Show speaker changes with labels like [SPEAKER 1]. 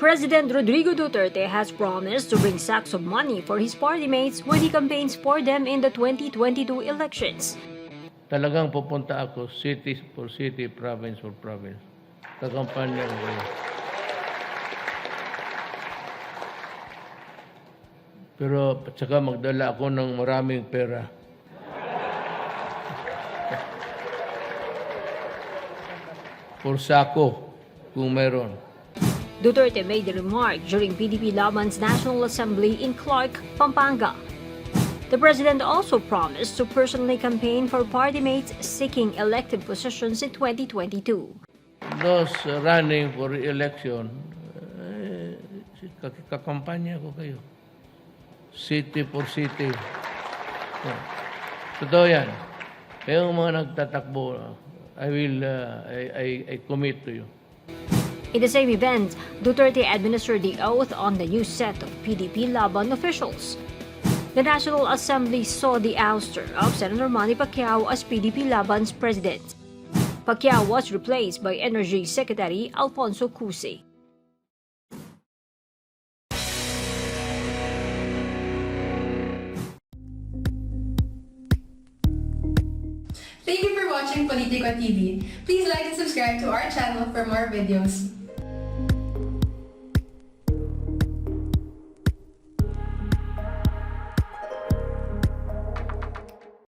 [SPEAKER 1] President Rodrigo Duterte has promised to bring sacks of money for his party mates when he campaigns for them in the 2022 elections.
[SPEAKER 2] Talagang pupunta ako city for city, province for province. Kakampanya ko kayo. Pero saka magdala ako ng maraming pera. For Sako, kung meron.
[SPEAKER 1] Duterte made the remark during PDP-Laban's National Assembly in Clark, Pampanga. The president also promised to personally campaign for party mates seeking elected positions in 2022.
[SPEAKER 2] Those running for election, kakampanya ko kayo. City for city. Totoo yan. Kayong mga nagtatakbo, I commit to you.
[SPEAKER 1] In the same event, Duterte administered the oath on the new set of PDP-Laban officials. The National Assembly saw the ouster of Senator Manny Pacquiao as PDP-Laban's president. Pacquiao was replaced by Energy Secretary Alfonso Cuse.
[SPEAKER 3] Thank you for watching Politico TV. Please like and subscribe to our channel for more videos.